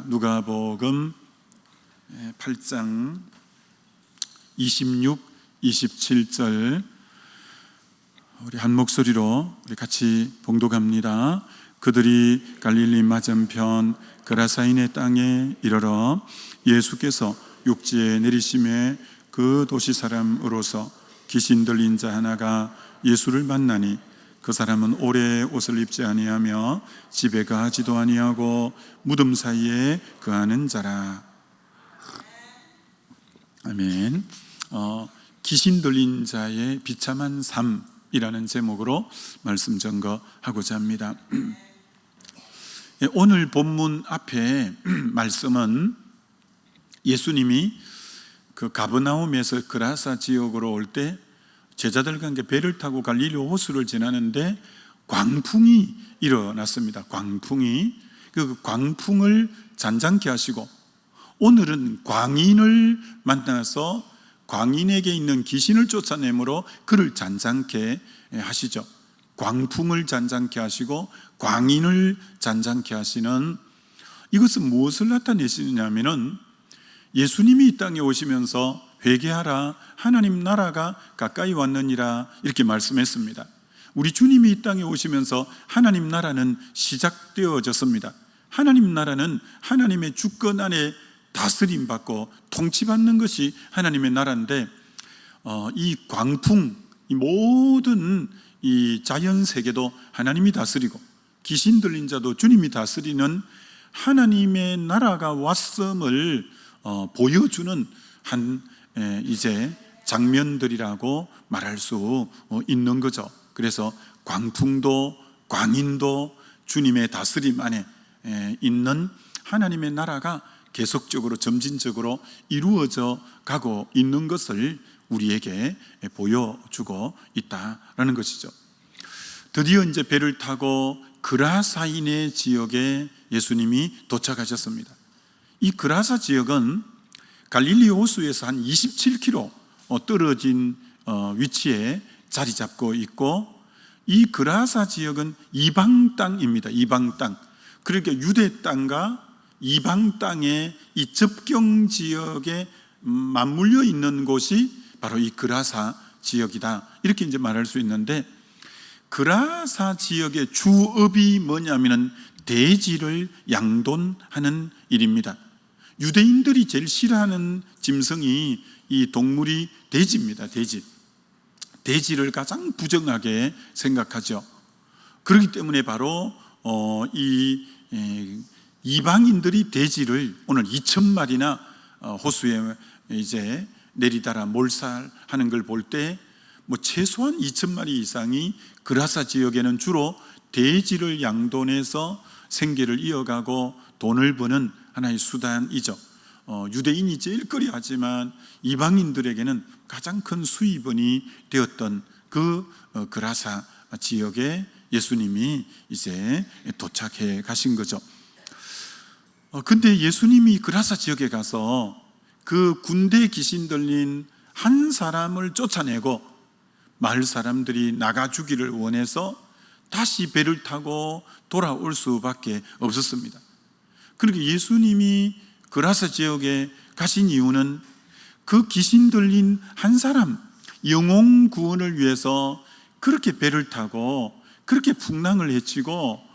누가복음 8장 26, 27절 우리 한 목소리로 우리 같이 봉독합니다. 그들이 갈릴리 맞은편 그라사인의 땅에 이르러 예수께서 육지에 내리심에 그 도시 사람으로서 귀신 들린 자 하나가 예수를 만나니 그 사람은 오래 옷을 입지 아니하며 집에 가지도 아니하고 무덤 사이에 거하는 자라. 아멘. 귀신 들린 자의 비참한 삶이라는 제목으로 말씀 전거하고자 합니다. 오늘 본문 앞에 말씀은 예수님이 그 가버나움에서 그라사 지역으로 올 때 제자들과 함께 배를 타고 갈릴리 호수를 지나는데 광풍이 일어났습니다. 광풍이 그 광풍을 잔잔케 하시고, 오늘은 광인을 만나서 광인에게 있는 귀신을 쫓아내므로 그를 잔잔케 하시죠. 광풍을 잔잔케 하시고 광인을 잔잔케 하시는, 이것은 무엇을 나타내시느냐면은 예수님이 이 땅에 오시면서 회개하라, 하나님 나라가 가까이 왔느니라 이렇게 말씀했습니다. 우리 주님이 이 땅에 오시면서 하나님 나라는 시작되어졌습니다. 하나님 나라는 하나님의 주권 안에 다스림받고 통치받는 것이 하나님의 나라인데, 이 광풍, 이 모든 이 자연 세계도 하나님이 다스리고 귀신 들린 자도 주님이 다스리는 하나님의 나라가 왔음을 보여주는 한 이제 장면들이라고 말할 수 있는 거죠. 그래서 광풍도 광인도 주님의 다스림 안에 있는 하나님의 나라가 계속적으로 점진적으로 이루어져 가고 있는 것을 우리에게 보여주고 있다라는 것이죠. 드디어 이제 배를 타고 그라사인의 지역에 예수님이 도착하셨습니다. 이 그라사 지역은 갈릴리 호수에서 한 27km 떨어진 위치에 자리 잡고 있고, 이 그라사 지역은 이방 땅입니다. 이방 땅. 그러니까 유대 땅과 이방 땅의 이 접경 지역에 맞물려 있는 곳이 바로 이 그라사 지역이다, 이렇게 이제 말할 수 있는데, 그라사 지역의 주업이 뭐냐면은 돼지를 양돈하는 일입니다. 유대인들이 제일 싫어하는 짐승이 이 동물이 돼지입니다. 돼지를 가장 부정하게 생각하죠. 그렇기 때문에 바로 이 이방인들이 돼지를 오늘 2,000마리나 호수에 이제 내리다라 몰살하는 걸 볼 때 최소한 2,000마리 이상이 그라사 지역에는 주로 돼지를 양돈해서 생계를 이어가고 돈을 버는 하나의 수단이죠. 유대인이 제일 꺼려하지만 이방인들에게는 가장 큰 수입원이 되었던 그 그라사 지역에 예수님이 이제 도착해 가신 거죠. 근데 예수님이 그라사 지역에 가서 그 군대 귀신 들린 한 사람을 쫓아내고 마을 사람들이 나가주기를 원해서 다시 배를 타고 돌아올 수밖에 없었습니다. 그러니까 예수님이 그라사 지역에 가신 이유는 그 귀신 들린 한 사람 영혼 구원을 위해서 그렇게 배를 타고 그렇게 풍랑을 헤치고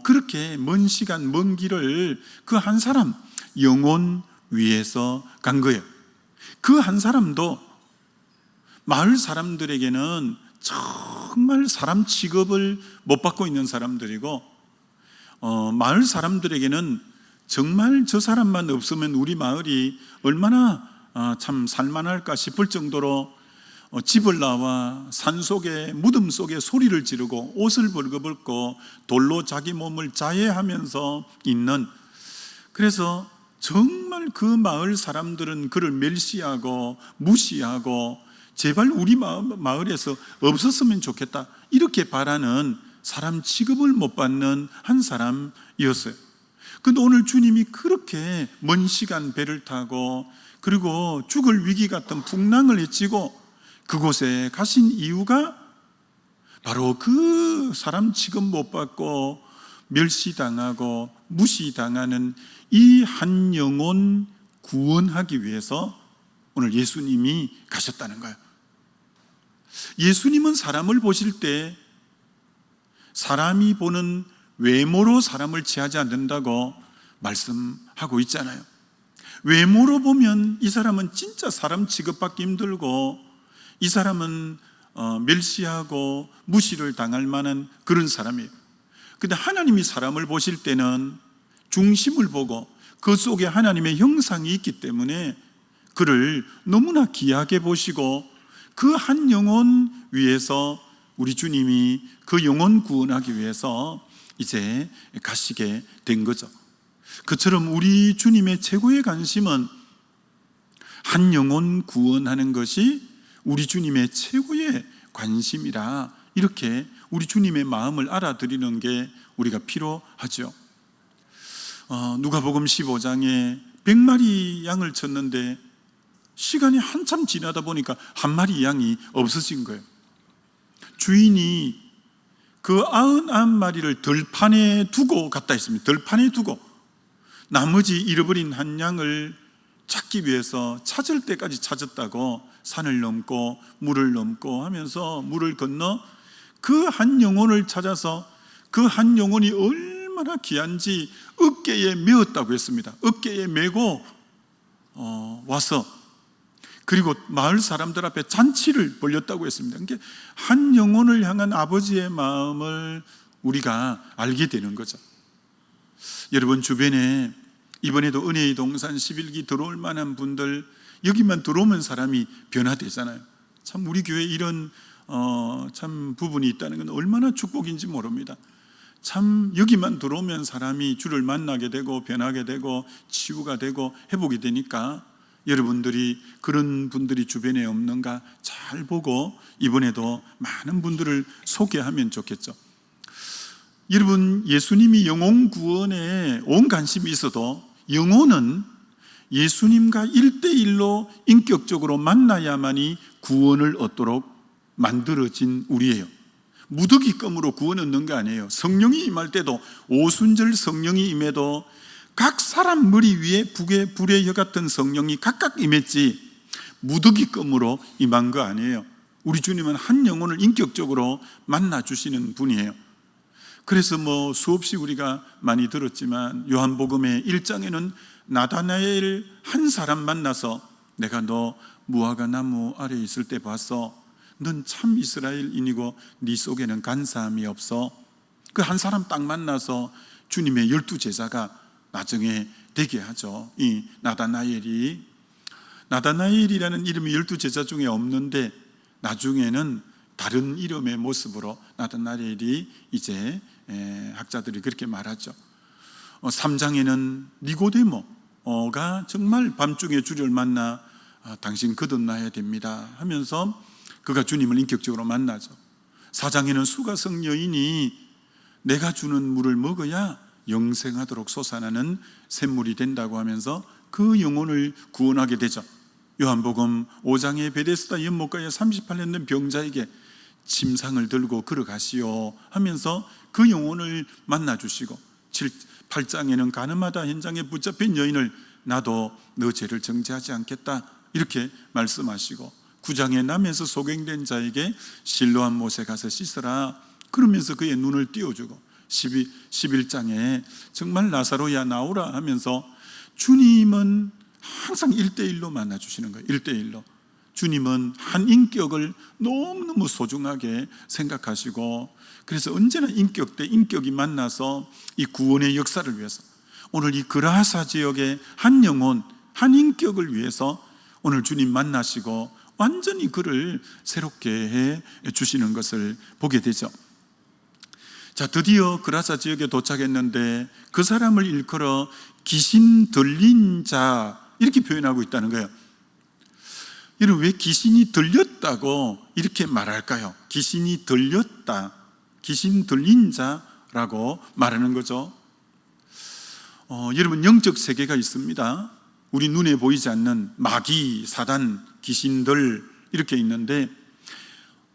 그렇게 먼 시간 먼 길을 그 한 사람 영혼 위해서 간 거예요. 그 한 사람도 마을 사람들에게는 정말 사람 취급을 못 받고 있는 사람들이고, 마을 사람들에게는 정말 저 사람만 없으면 우리 마을이 얼마나 참 살만할까 싶을 정도로 집을 나와 산속에 무덤 속에 소리를 지르고 옷을 벌거벗고 돌로 자기 몸을 자해하면서 있는, 그래서 정말 그 마을 사람들은 그를 멸시하고 무시하고 제발 우리 마을에서 없었으면 좋겠다 이렇게 바라는, 사람 취급을 못 받는 한 사람이었어요. 그런데 오늘 주님이 그렇게 먼 시간 배를 타고 그리고 죽을 위기 같은 풍랑을 헤치고 그곳에 가신 이유가 바로 그 사람 취급 못 받고 멸시당하고 무시당하는 이 한 영혼 구원하기 위해서 오늘 예수님이 가셨다는 거예요. 예수님은 사람을 보실 때 사람이 보는 외모로 사람을 취하지 않는다고 말씀하고 있잖아요. 외모로 보면 이 사람은 진짜 사람 취급받기 힘들고 이 사람은 멸시하고 무시를 당할 만한 그런 사람이에요. 근데 하나님이 사람을 보실 때는 중심을 보고 그 속에 하나님의 형상이 있기 때문에 그를 너무나 귀하게 보시고 그 한 영혼 위해서 우리 주님이 그 영혼 구원하기 위해서 이제 가시게 된 거죠. 그처럼 우리 주님의 최고의 관심은 한 영혼 구원하는 것이 우리 주님의 최고의 관심이라, 이렇게 우리 주님의 마음을 알아들이는 게 우리가 필요하죠. 누가복음 15장에 100마리 양을 쳤는데 시간이 한참 지나다 보니까 한 마리 양이 없어진 거예요. 주인이 그 99마리를 들판에 두고 갔다 했습니다. 들판에 두고 나머지 잃어버린 한 양을 찾기 위해서 찾을 때까지 찾았다고 산을 넘고 물을 넘고 하면서 물을 건너 그 한 영혼을 찾아서 그 한 영혼이 얼마나 귀한지 어깨에 메었다고 했습니다. 어깨에 메고 와서 그리고 마을 사람들 앞에 잔치를 벌였다고 했습니다. 그러니까 한 영혼을 향한 아버지의 마음을 우리가 알게 되는 거죠. 여러분 주변에 이번에도 은혜의 동산 11기 들어올 만한 분들, 여기만 들어오면 사람이 변화되잖아요. 참 우리 교회에 이런 참 부분이 있다는 건 얼마나 축복인지 모릅니다. 참 여기만 들어오면 사람이 주를 만나게 되고 변하게 되고 치유가 되고 회복이 되니까 여러분들이 그런 분들이 주변에 없는가 잘 보고 이번에도 많은 분들을 소개하면 좋겠죠. 여러분, 예수님이 영혼 구원에 온 관심이 있어도 영혼은 예수님과 1대1로 인격적으로 만나야만이 구원을 얻도록 만들어진 우리예요. 무더기껌으로 구원 얻는 거 아니에요. 성령이 임할 때도 오순절 성령이 임해도 각 사람 머리 위에 불의 혀 같은 성령이 각각 임했지 무더기껌으로 임한 거 아니에요. 우리 주님은 한 영혼을 인격적으로 만나주시는 분이에요. 그래서 수없이 우리가 많이 들었지만 요한복음의 1장에는 나다나엘 한 사람 만나서 내가 너 무화과 나무 아래에 있을 때 봤어. 넌 참 이스라엘인이고 네 속에는 간사함이 없어. 그 한 사람 딱 만나서 주님의 12제자가 나중에 되게 하죠. 이 나다나엘이라는 이름이 12제자 중에 없는데 나중에는 다른 이름의 모습으로 나다나엘이 이제 학자들이 그렇게 말하죠. 3장에는 니고데모가 정말 밤중에 주를 만나 당신 거듭나야 됩니다 하면서 그가 주님을 인격적으로 만나죠. 4장에는 수가성 여인이 내가 주는 물을 먹어야 영생하도록 솟아나는 샘물이 된다고 하면서 그 영혼을 구원하게 되죠. 요한복음 5장의 베데스다 연못가에 38년 된 병자에게 침상을 들고 걸어가시오 하면서 그 영혼을 만나주시고 8장에는 가늠하다 현장에 붙잡힌 여인을 나도 너 죄를 정죄하지 않겠다 이렇게 말씀하시고 9장에 남에서 소경된 자에게 실로암 못에 가서 씻어라 그러면서 그의 눈을 띄워주고 11장에 정말 나사로야 나오라 하면서 주님은 항상 1대1로 만나주시는 거예요. 1대1로 주님은 한 인격을 너무너무 소중하게 생각하시고 그래서 언제나 인격 대 인격이 만나서 이 구원의 역사를 위해서 오늘 이 그라사 지역의 한 영혼, 한 인격을 위해서 오늘 주님 만나시고 완전히 그를 새롭게 해 주시는 것을 보게 되죠. 자, 드디어 그라사 지역에 도착했는데 그 사람을 일컬어 귀신 들린 자 이렇게 표현하고 있다는 거예요. 여러분, 왜 귀신이 들렸다고 이렇게 말할까요? 귀신이 들렸다, 귀신 들린 자라고 말하는 거죠. 여러분, 영적 세계가 있습니다. 우리 눈에 보이지 않는 마귀, 사단, 귀신들 이렇게 있는데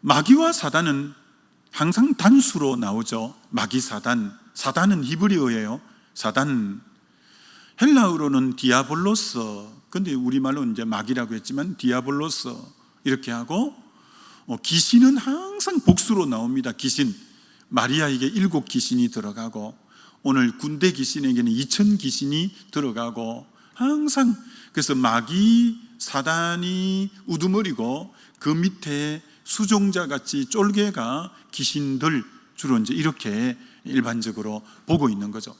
마귀와 사단은 항상 단수로 나오죠. 마귀, 사단. 사단은 히브리어예요. 사단, 헬라어로는 디아볼로스, 근데 우리말로 이제 마귀라고 했지만 디아볼로스 이렇게 하고, 귀신은 항상 복수로 나옵니다. 귀신, 마리아에게 7 귀신이 들어가고, 오늘 군대 귀신에게는 2000 귀신이 들어가고, 항상 그래서 마귀, 사단이 우두머리고 그 밑에 수종자같이 쫄개가 귀신들, 주로 이제 이렇게 일반적으로 보고 있는 거죠.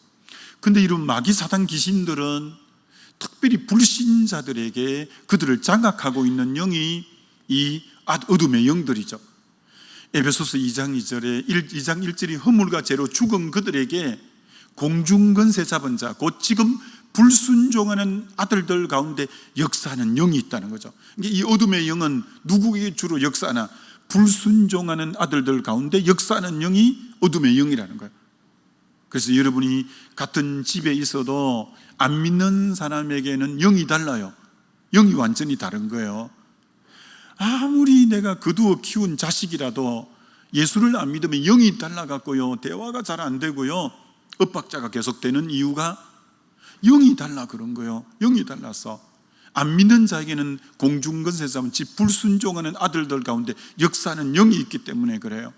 근데 이런 마귀, 사단, 귀신들은 특별히 불신자들에게 그들을 장악하고 있는 영이 이 어둠의 영들이죠. 에베소서 2장 2절에 2장 1절이 허물과 죄로 죽은 그들에게 공중권세 잡은 자, 곧 지금 불순종하는 아들들 가운데 역사하는 영이 있다는 거죠. 이 어둠의 영은 누구에게 주로 역사하나? 불순종하는 아들들 가운데 역사하는 영이 어둠의 영이라는 거예요. 그래서 여러분이 같은 집에 있어도 안 믿는 사람에게는 영이 달라요. 영이 완전히 다른 거예요. 아무리 내가 거두어 키운 자식이라도 예수를 안 믿으면 영이 달라갖고요, 대화가 잘 안 되고요, 엇박자가 계속되는 이유가 영이 달라 그런 거예요. 영이 달라서. 안 믿는 자에게는 공중권세 잡은 집 불순종하는 아들들 가운데 역사하는 영이 있기 때문에 그래요.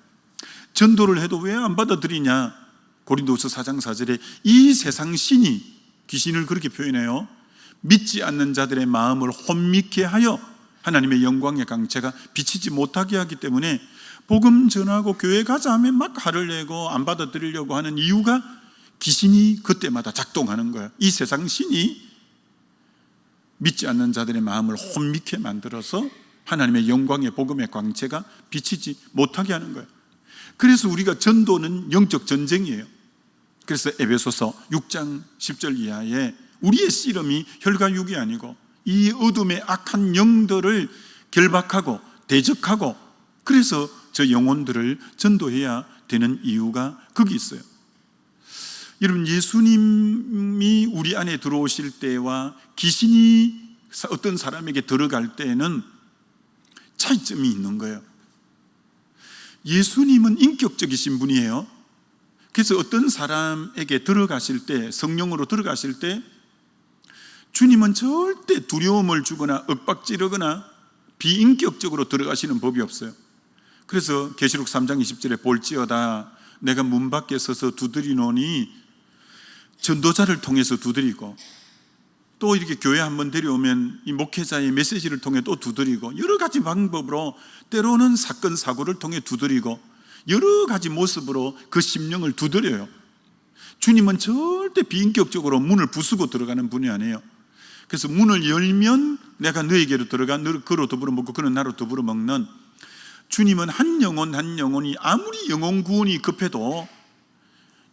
전도를 해도 왜 안 받아들이냐? 고린도후서 4장 4절에 이 세상 신이, 귀신을 그렇게 표현해요, 믿지 않는 자들의 마음을 혼미케 하여 하나님의 영광의 강체가 비치지 못하게 하기 때문에 복음 전하고 교회 가자 하면 막 화를 내고 안 받아들이려고 하는 이유가 귀신이 그때마다 작동하는 거예요. 이 세상 신이 믿지 않는 자들의 마음을 혼미케 만들어서 하나님의 영광의 복음의 광채가 비치지 못하게 하는 거예요. 그래서 우리가 전도는 영적 전쟁이에요. 그래서 에베소서 6장 10절 이하에 우리의 씨름이 혈과 육이 아니고 이 어둠의 악한 영들을 결박하고 대적하고, 그래서 저 영혼들을 전도해야 되는 이유가 거기 있어요. 여러분, 예수님이 우리 안에 들어오실 때와 귀신이 어떤 사람에게 들어갈 때는 차이점이 있는 거예요. 예수님은 인격적이신 분이에요. 그래서 어떤 사람에게 들어가실 때, 성령으로 들어가실 때 주님은 절대 두려움을 주거나 윽박지르거나 비인격적으로 들어가시는 법이 없어요. 그래서 계시록 3장 20절에 볼지어다 내가 문 밖에 서서 두드리노니, 전도자를 통해서 두드리고, 또 이렇게 교회 한번 데려오면 이 목회자의 메시지를 통해 또 두드리고, 여러 가지 방법으로, 때로는 사건 사고를 통해 두드리고, 여러 가지 모습으로 그 심령을 두드려요. 주님은 절대 비인격적으로 문을 부수고 들어가는 분이 아니에요. 그래서 문을 열면 내가 너에게로 들어가 그로 더불어 먹고 그는 나로 더불어 먹는, 주님은 한 영혼 한 영혼이 아무리 영혼 구원이 급해도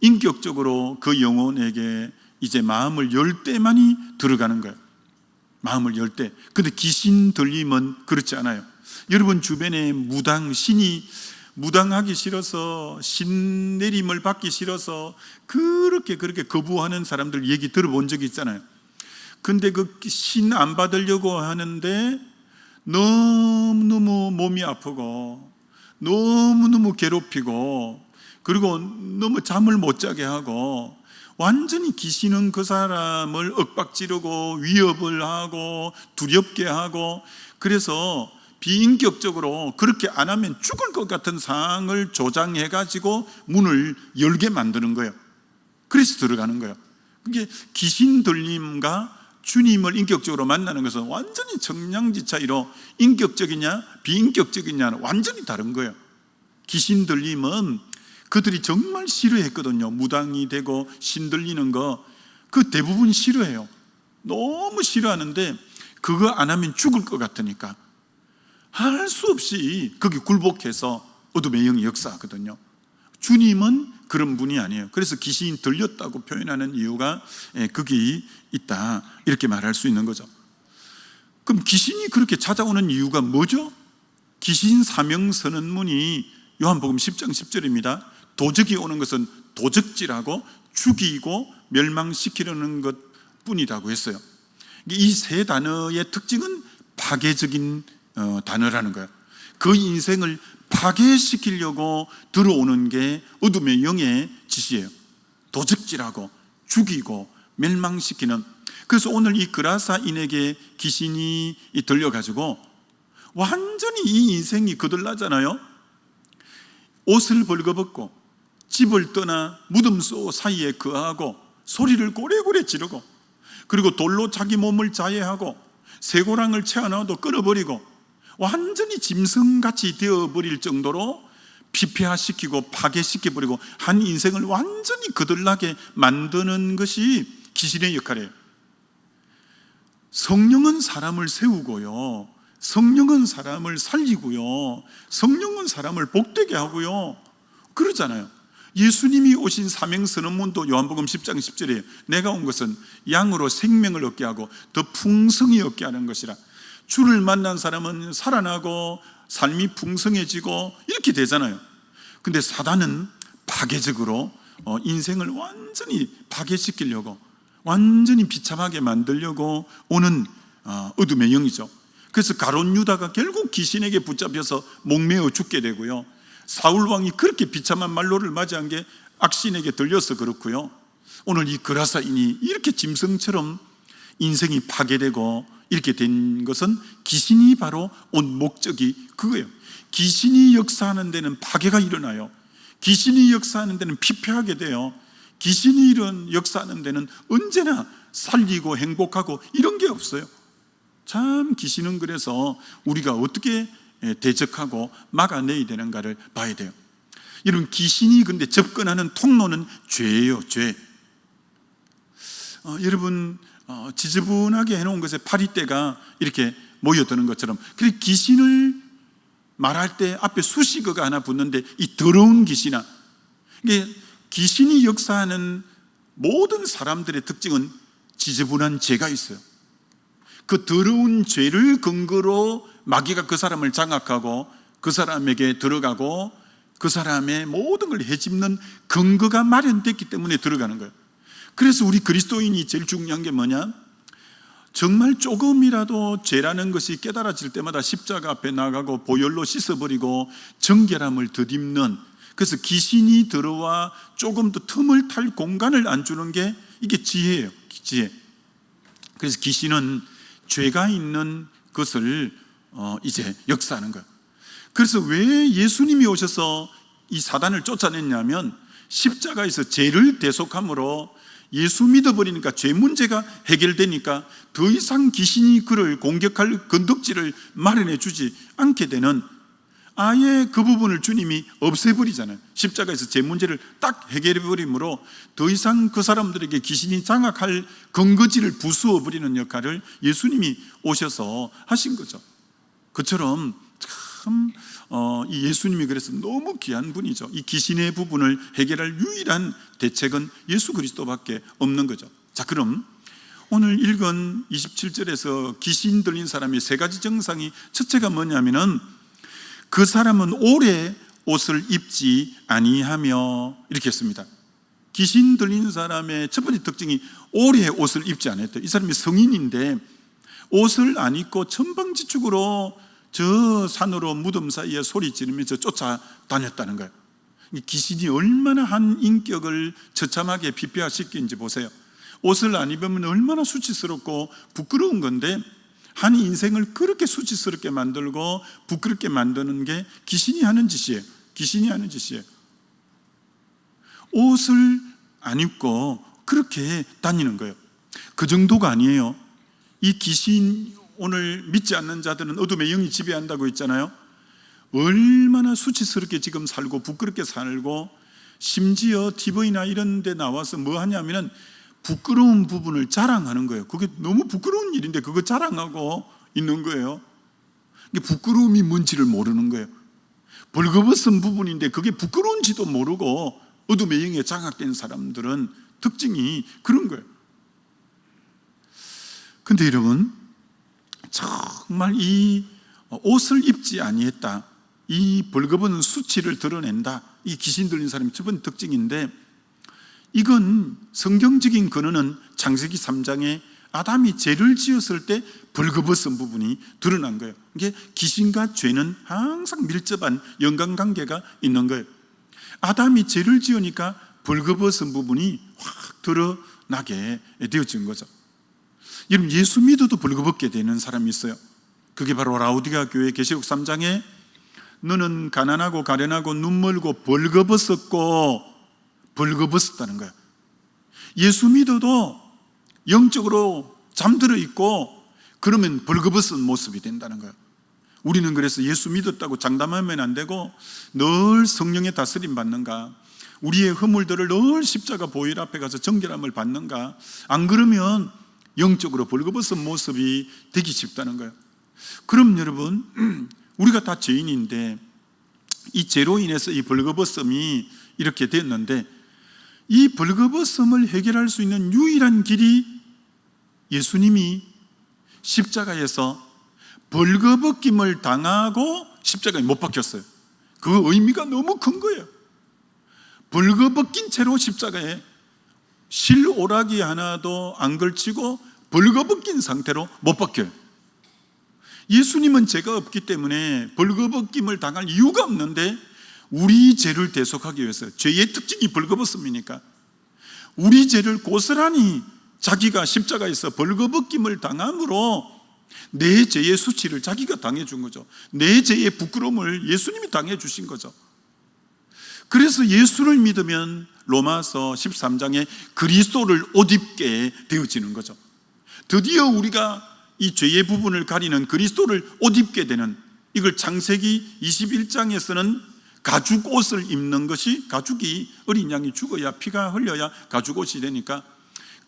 인격적으로 그 영혼에게 이제 마음을 열 때만이 들어가는 거예요. 마음을 열 때. 근데 귀신 들림은 그렇지 않아요. 여러분 주변에 신이 무당하기 싫어서, 신 내림을 받기 싫어서 그렇게 거부하는 사람들 얘기 들어본 적이 있잖아요. 근데 그 신 안 받으려고 하는데 너무너무 몸이 아프고 너무너무 괴롭히고, 그리고 너무 잠을 못 자게 하고, 완전히 귀신은 그 사람을 윽박지르고 위협을 하고 두렵게 하고, 그래서 비인격적으로 그렇게 안 하면 죽을 것 같은 상황을 조장해가지고 문을 열게 만드는 거예요. 그래서 들어가는 거예요. 그게 귀신 들림과 주님을 인격적으로 만나는 것은 완전히 정량지 차이로 인격적이냐 비인격적이냐는 완전히 다른 거예요. 귀신 들림은 그들이 정말 싫어했거든요. 무당이 되고 신 들리는 거, 그 대부분 싫어해요. 너무 싫어하는데 그거 안 하면 죽을 것 같으니까 할 수 없이 거기 굴복해서 어둠의 영이 역사하거든요. 주님은 그런 분이 아니에요. 그래서 귀신이 들렸다고 표현하는 이유가 거기 있다, 이렇게 말할 수 있는 거죠. 그럼 귀신이 그렇게 찾아오는 이유가 뭐죠? 귀신 사명 선언문이 요한복음 10장 10절입니다. 도적이 오는 것은 도적질하고 죽이고 멸망시키려는 것 뿐이라고 했어요. 이 세 단어의 특징은 파괴적인 단어라는 거예요. 그 인생을 파괴시키려고 들어오는 게 어둠의 영의 짓이에요. 도적질하고 죽이고 멸망시키는. 그래서 오늘 이 그라사인에게 귀신이 들려가지고 완전히 이 인생이 거들나잖아요. 옷을 벌거벗고 집을 떠나 무덤 속 사이에 거하고 소리를 고래고래 지르고, 그리고 돌로 자기 몸을 자해하고 쇠고랑을 채워놔도 끊어버리고 완전히 짐승같이 되어버릴 정도로 피폐화시키고 파괴시켜버리고 한 인생을 완전히 거들나게 만드는 것이 귀신의 역할이에요. 성령은 사람을 세우고요, 성령은 사람을 살리고요, 성령은 사람을 복되게 하고요, 그러잖아요. 예수님이 오신 사명선언문도 요한복음 10장 10절에 내가 온 것은 양으로 생명을 얻게 하고 더 풍성히 얻게 하는 것이라. 주를 만난 사람은 살아나고 삶이 풍성해지고 이렇게 되잖아요. 근데 사단은 파괴적으로 인생을 완전히 파괴시키려고, 완전히 비참하게 만들려고 오는 어둠의 영이죠. 그래서 가룟 유다가 결국 귀신에게 붙잡혀서 목매어 죽게 되고요, 사울 왕이 그렇게 비참한 말로를 맞이한 게 악신에게 들려서 그렇고요, 오늘 이 그라사인이 이렇게 짐승처럼 인생이 파괴되고 이렇게 된 것은 귀신이 바로 온 목적이 그거예요. 귀신이 역사하는 데는 파괴가 일어나요. 귀신이 역사하는 데는 피폐하게 돼요. 귀신이 이런 역사하는 데는 언제나 살리고 행복하고 이런 게 없어요. 참 귀신은 그래서 우리가 어떻게 대적하고 막아내야 되는가를 봐야 돼요. 여러분, 귀신이 근데 접근하는 통로는 죄예요, 죄. 여러분, 지저분하게 해놓은 것에 파리떼가 이렇게 모여드는 것처럼, 그리고 귀신을 말할 때 앞에 수식어가 하나 붙는데 이 더러운 귀신아, 이게 귀신이 역사하는 모든 사람들의 특징은 지저분한 죄가 있어요. 그 더러운 죄를 근거로 마귀가 그 사람을 장악하고 그 사람에게 들어가고 그 사람의 모든 걸 헤집는 근거가 마련됐기 때문에 들어가는 거예요. 그래서 우리 그리스도인이 제일 중요한 게 뭐냐? 정말 조금이라도 죄라는 것이 깨달아질 때마다 십자가 앞에 나가고 보혈로 씻어버리고 정결함을 덧입는, 그래서 귀신이 들어와 조금 더 틈을 탈 공간을 안 주는 게 이게 지혜예요, 지혜. 그래서 귀신은 죄가 있는 것을 이제 역사하는 거예요. 그래서 왜 예수님이 오셔서 이 사단을 쫓아냈냐면 십자가에서 죄를 대속함으로 예수 믿어버리니까 죄 문제가 해결되니까 더 이상 귀신이 그를 공격할 건덕지를 마련해 주지 않게 되는, 아예 그 부분을 주님이 없애버리잖아요. 십자가에서 죄 문제를 딱 해결해버림으로 더 이상 그 사람들에게 귀신이 장악할 근거지를 부수어버리는 역할을 예수님이 오셔서 하신 거죠. 그처럼 참 이 예수님이 그래서 너무 귀한 분이죠. 이 귀신의 부분을 해결할 유일한 대책은 예수 그리스도밖에 없는 거죠. 자, 그럼 오늘 읽은 27절에서 귀신 들린 사람의 세 가지 증상이, 첫째가 뭐냐면은 그 사람은 오래 옷을 입지 아니하며, 이렇게 했습니다. 귀신 들린 사람의 첫 번째 특징이 오래 옷을 입지 않았대요. 이 사람이 성인인데 옷을 안 입고 천방지축으로 저 산으로 무덤 사이에 소리 지르면서 쫓아다녔다는 거예요. 귀신이 얼마나 한 인격을 처참하게 비폐화시키는지 보세요. 옷을 안 입으면 얼마나 수치스럽고 부끄러운 건데 한 인생을 그렇게 수치스럽게 만들고 부끄럽게 만드는 게 귀신이 하는 짓이에요. 귀신이 하는 짓이에요. 옷을 안 입고 그렇게 다니는 거예요. 그 정도가 아니에요. 이 귀신, 오늘 믿지 않는 자들은 어둠의 영이 지배한다고 했잖아요. 얼마나 수치스럽게 지금 살고 부끄럽게 살고, 심지어 TV나 이런 데 나와서 뭐 하냐면 부끄러운 부분을 자랑하는 거예요. 그게 너무 부끄러운 일인데 그거 자랑하고 있는 거예요. 이게 부끄러움이 뭔지를 모르는 거예요. 벌거벗은 부분인데 그게 부끄러운지도 모르고 어둠의 영에 장악된 사람들은 특징이 그런 거예요. 근데 여러분, 정말 이 옷을 입지 아니했다, 이 벌거벗은 수치를 드러낸다, 이 귀신 들린 사람의 첫 번째 특징인데, 이건 성경적인 근원은 창세기 3장에 아담이 죄를 지었을 때 벌거벗은 부분이 드러난 거예요. 이게 귀신과 죄는 항상 밀접한 연관관계가 있는 거예요. 아담이 죄를 지으니까 벌거벗은 부분이 확 드러난 나게 되어진 거죠. 여러분, 예수 믿어도 벌거벗게 되는 사람이 있어요. 그게 바로 라우디게아 교회 계시록 3장에 너는 가난하고 가련하고 눈멀고 벌거벗었고 벌거벗었다는 거예요. 예수 믿어도 영적으로 잠들어 있고 그러면 벌거벗은 모습이 된다는 거예요. 우리는 그래서 예수 믿었다고 장담하면 안 되고 늘 성령의 다스림 받는가, 우리의 허물들을 늘 십자가 보혈 앞에 가서 정결함을 받는가, 안 그러면 영적으로 벌거벗은 모습이 되기 쉽다는 거예요. 그럼 여러분, 우리가 다 죄인인데 이 죄로 인해서 이 벌거벗음이 이렇게 됐는데, 이 벌거벗음을 해결할 수 있는 유일한 길이 예수님이 십자가에서 벌거벗김을 당하고 십자가에 못 박혔어요. 그 의미가 너무 큰 거예요. 벌거벗긴 채로 십자가에 실오라기 하나도 안 걸치고 벌거벗긴 상태로 못 박혀요. 예수님은 죄가 없기 때문에 벌거벗김을 당할 이유가 없는데, 우리 죄를 대속하기 위해서, 죄의 특징이 벌거벗음이니까 우리 죄를 고스란히 자기가 십자가에서 벌거벗김을 당함으로 내 죄의 수치를 자기가 당해준 거죠. 내 죄의 부끄러움을 예수님이 당해주신 거죠. 그래서 예수를 믿으면 로마서 13장에 그리스도를 옷 입게 되어지는 거죠. 드디어 우리가 이 죄의 부분을 가리는 그리스도를 옷 입게 되는, 이걸 창세기 21장에서는 가죽 옷을 입는 것이, 가죽이 어린 양이 죽어야 피가 흘려야 가죽 옷이 되니까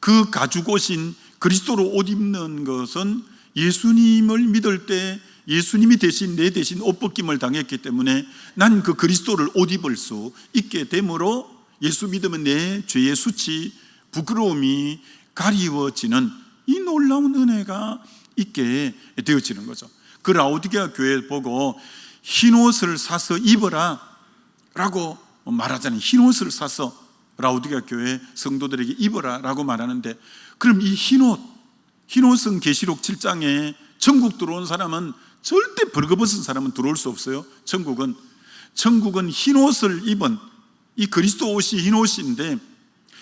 그 가죽 옷인 그리스도로 옷 입는 것은 예수님을 믿을 때 예수님이 대신 내 대신 옷 벗김을 당했기 때문에 난 그 그리스도를 옷 입을 수 있게 되므로 예수 믿으면 내 죄의 수치, 부끄러움이 가리워지는 이 놀라운 은혜가 있게 되어지는 거죠. 그 라우디게아 교회 보고 흰 옷을 사서 입어라 라고 말하잖아요. 흰 옷을 사서 라우디게아 교회 성도들에게 입어라 라고 말하는데, 그럼 이 흰옷은 계시록 7장에 천국 들어온 사람은 절대 벌거벗은 사람은 들어올 수 없어요. 천국은 흰옷을 입은, 이 그리스도 옷이 흰옷인데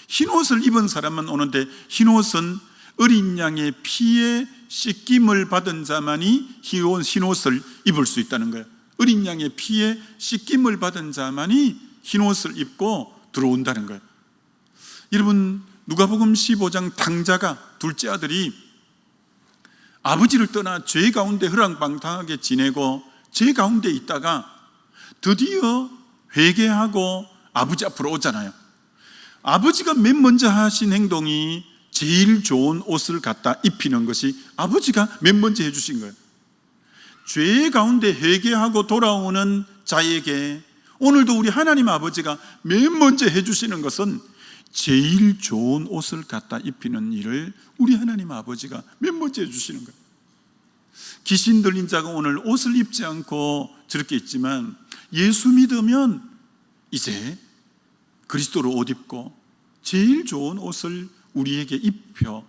흰옷을 입은 사람만 오는데, 흰옷은 어린 양의 피에 씻김을 받은 자만이 흰옷을 입을 수 있다는 거예요. 어린 양의 피에 씻김을 받은 자만이 흰옷을 입고 들어온다는 거예요. 여러분, 누가복음 15장 당자가, 둘째 아들이 아버지를 떠나 죄 가운데 허랑방탕하게 지내고 죄 가운데 있다가 드디어 회개하고 아버지 앞으로 오잖아요. 아버지가 맨 먼저 하신 행동이 제일 좋은 옷을 갖다 입히는 것이 아버지가 맨 먼저 해주신 거예요. 죄 가운데 회개하고 돌아오는 자에게 오늘도 우리 하나님 아버지가 맨 먼저 해주시는 것은 제일 좋은 옷을 갖다 입히는 일을 우리 하나님 아버지가 맨 먼저 해주시는 거예요. 귀신 들린 자가 오늘 옷을 입지 않고 저렇게 있지만, 예수 믿으면 이제 그리스도로 옷 입고 제일 좋은 옷을 우리에게 입혀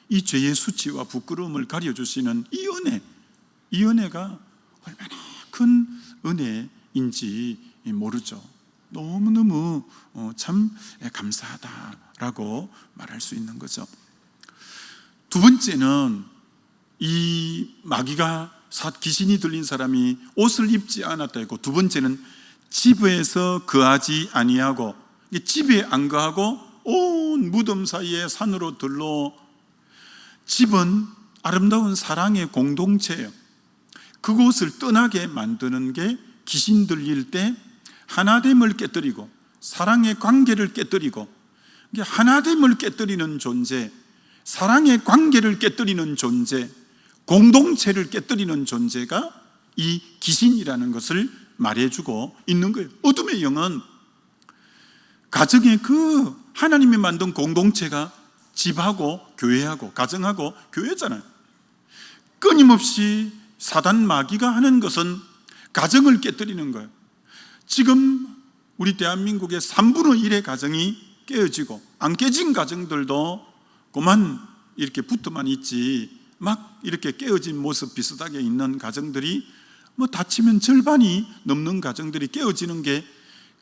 이 죄의 수치와 부끄러움을 가려주시는 이 은혜가 얼마나 큰 은혜인지 모르죠. 너무너무 참 감사하다라고 말할 수 있는 거죠. 두 번째는, 이 마귀가 귀신이 들린 사람이 옷을 입지 않았다 했고, 두 번째는 집에서 거하지 아니하고, 집에 안 거하고 온 무덤 사이에 산으로 들러. 집은 아름다운 사랑의 공동체예요. 그곳을 떠나게 만드는 게 귀신 들릴 때 하나됨을 깨뜨리고 사랑의 관계를 깨뜨리고, 하나됨을 깨뜨리는 존재, 사랑의 관계를 깨뜨리는 존재, 공동체를 깨뜨리는 존재가 이 귀신이라는 것을 말해주고 있는 거예요. 어둠의 영은 가정의 그 하나님이 만든 공동체가 집하고 교회하고 가정하고 교회잖아요. 끊임없이 사단 마귀가 하는 것은 가정을 깨뜨리는 거예요. 지금 우리 대한민국의 3분의 1의 가정이 깨어지고, 안 깨진 가정들도 그만 이렇게 붙어만 있지, 막 이렇게 깨어진 모습 비슷하게 있는 가정들이 다치면 절반이 넘는 가정들이 깨어지는 게,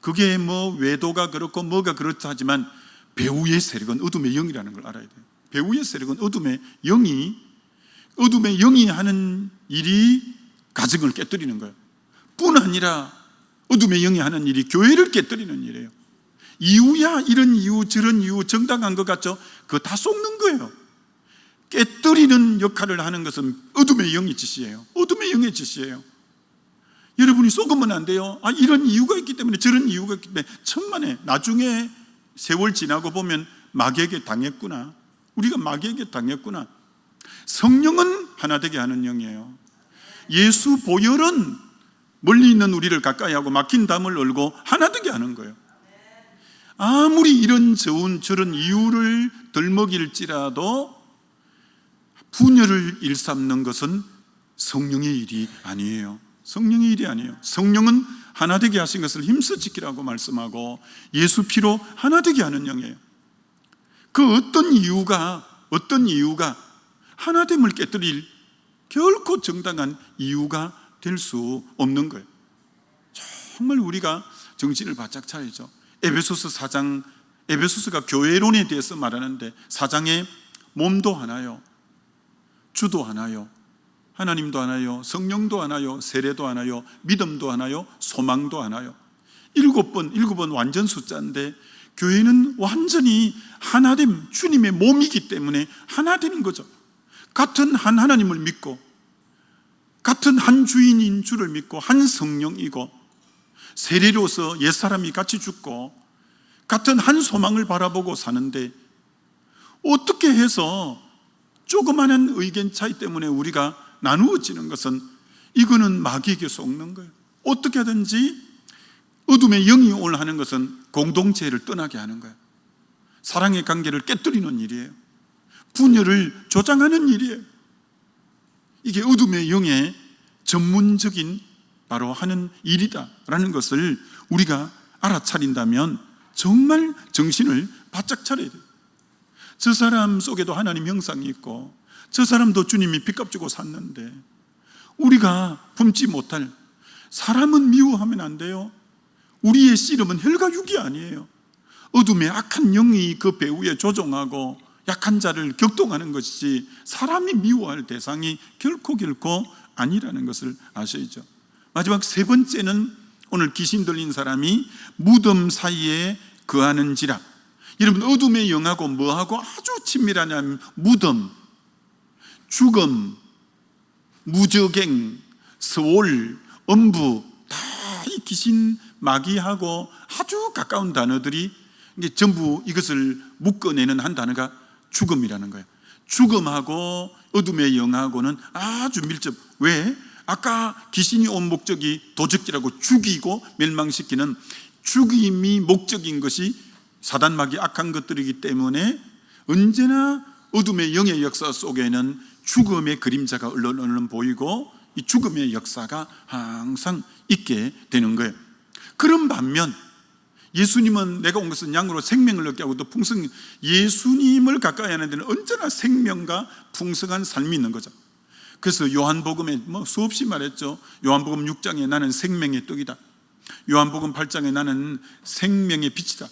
그게 외도가 그렇고 뭐가 그렇다 하지만 배후의 세력은 어둠의 영이라는 걸 알아야 돼요. 배후의 세력은 어둠의 영이 하는 일이 가정을 깨뜨리는 거예요. 뿐 아니라 어둠의 영이 하는 일이 교회를 깨뜨리는 일이에요. 이유야, 이런 이유 저런 이유 정당한 것 같죠? 그거 다 속는 거예요. 깨뜨리는 역할을 하는 것은 어둠의 영의 짓이에요. 어둠의 영의 짓이에요. 여러분이 속으면 안 돼요. 이런 이유가 있기 때문에 저런 이유가 있기 때문에 천만에 나중에 세월 지나고 보면 마귀에게 당했구나, 우리가 마귀에게 당했구나. 성령은 하나 되게 하는 영이에요. 예수 보혈은 멀리 있는 우리를 가까이 하고 막힌 담을 열고 하나 되게 하는 거예요. 아무리 이런 저런 이유를 덜먹일지라도 분열을 일삼는 것은 성령의 일이 아니에요. 성령의 일이 아니에요. 성령은 하나 되게 하신 것을 힘써 지키라고 말씀하고 예수 피로 하나 되게 하는 영이에요. 그 어떤 이유가 하나됨을 깨뜨릴 결코 정당한 이유가 될 수 없는 거예요. 정말 우리가 정신을 바짝 차리죠. 에베소서 4장, 에베소서가 교회론에 대해서 말하는데 4장에 몸도 하나요, 주도 하나요, 하나님도 하나요, 성령도 하나요, 세례도 하나요, 믿음도 하나요, 소망도 하나요. 7번 완전 숫자인데 교회는 완전히 하나됨, 주님의 몸이기 때문에 하나 되는 거죠. 같은 한 하나님을 믿고 같은 한 주인인 주를 믿고 한 성령이고 세례로서 옛사람이 같이 죽고 같은 한 소망을 바라보고 사는데 어떻게 해서 조그마한 의견 차이 때문에 우리가 나누어지는 것은 이거는 마귀에게 속는 거예요. 어떻게 하든지 어둠의 영이 오늘 하는 것은 공동체를 떠나게 하는 거예요. 사랑의 관계를 깨뜨리는 일이에요. 분열을 조장하는 일이에요. 이게 어둠의 영의 전문적인 바로 하는 일이다라는 것을 우리가 알아차린다면 정말 정신을 바짝 차려야 돼요. 저 사람 속에도 하나님 형상이 있고 저 사람도 주님이 빚값 주고 샀는데 우리가 품지 못할, 사람은 미워하면 안 돼요. 우리의 씨름은 혈과 육이 아니에요. 어둠의 악한 영이 그 배후에 조종하고 약한 자를 격동하는 것이지 사람이 미워할 대상이 결코 아니라는 것을 아셔야죠. 마지막 세 번째는 오늘 귀신 들린 사람이 무덤 사이에 거하는지라. 여러분, 어둠의 영하고 뭐하고 아주 친밀하냐면 무덤, 죽음, 무저갱, 서올, 엄부, 다 이 귀신 마귀하고 아주 가까운 단어들이 이게 전부 이것을 묶어내는 한 단어가 죽음이라는 거예요. 죽음하고 어둠의 영하고는 아주 밀접. 왜? 아까 귀신이 온 목적이 도적질하고 죽이고 멸망시키는 죽임이 목적인 것이 사단 마귀 악한 것들이기 때문에 언제나 어둠의 영의 역사 속에는 죽음의 그림자가 얼른 보이고 이 죽음의 역사가 항상 있게 되는 거예요. 그런 반면 예수님은 내가 온 것은 양으로 생명을 얻게 하고 또 풍성, 예수님을 가까이 하는 데는 언제나 생명과 풍성한 삶이 있는 거죠. 그래서 요한복음에 수없이 말했죠. 요한복음 6장에 나는 생명의 떡이다. 요한복음 8장에 나는 생명의 빛이다.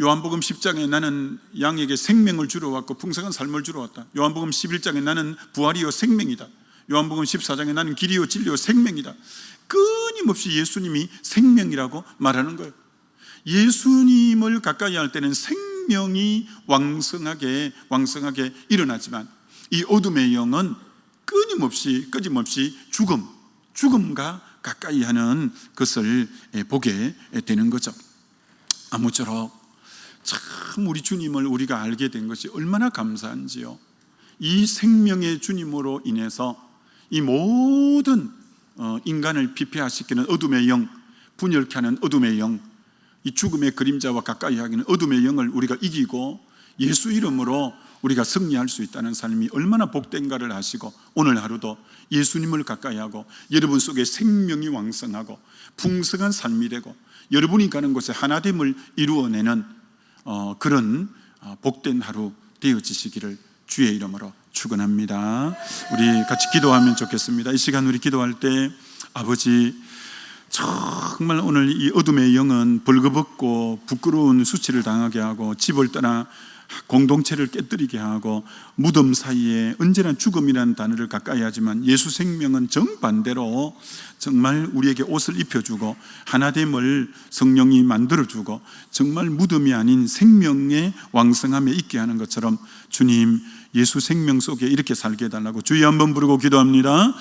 요한복음 10장에 나는 양에게 생명을 주러 왔고 풍성한 삶을 주러 왔다. 요한복음 11장에 나는 부활이요 생명이다. 요한복음 14장에 나는 길이요 진리요 생명이다. 끊임없이 예수님이 생명이라고 말하는 거예요. 예수님을 가까이 할 때는 생명이 왕성하게 일어나지만 이 어둠의 영은 끊임없이 죽음과 가까이 하는 것을 보게 되는 거죠. 아무쪼록 참 우리 주님을 우리가 알게 된 것이 얼마나 감사한지요. 이 생명의 주님으로 인해서 이 모든 인간을 피폐화시키는 어둠의 영, 분열케 하는 어둠의 영, 이 죽음의 그림자와 가까이 하기는 어둠의 영을 우리가 이기고 예수 이름으로 우리가 승리할 수 있다는 삶이 얼마나 복된가를 아시고 오늘 하루도 예수님을 가까이 하고 여러분 속에 생명이 왕성하고 풍성한 삶이 되고 여러분이 가는 곳에 하나됨을 이루어내는 그런 복된 하루 되어지시기를 주의 이름으로 축원합니다. 우리 같이 기도하면 좋겠습니다. 이 시간 우리 기도할 때 아버지, 정말 오늘 이 어둠의 영은 벌거벗고 부끄러운 수치를 당하게 하고 집을 떠나 공동체를 깨뜨리게 하고 무덤 사이에 언제나 죽음이라는 단어를 가까이 하지만 예수 생명은 정반대로 정말 우리에게 옷을 입혀주고 하나됨을 성령이 만들어주고 정말 무덤이 아닌 생명의 왕성함에 있게 하는 것처럼 주님 예수 생명 속에 이렇게 살게 해달라고 주여 한번 부르고 기도합니다.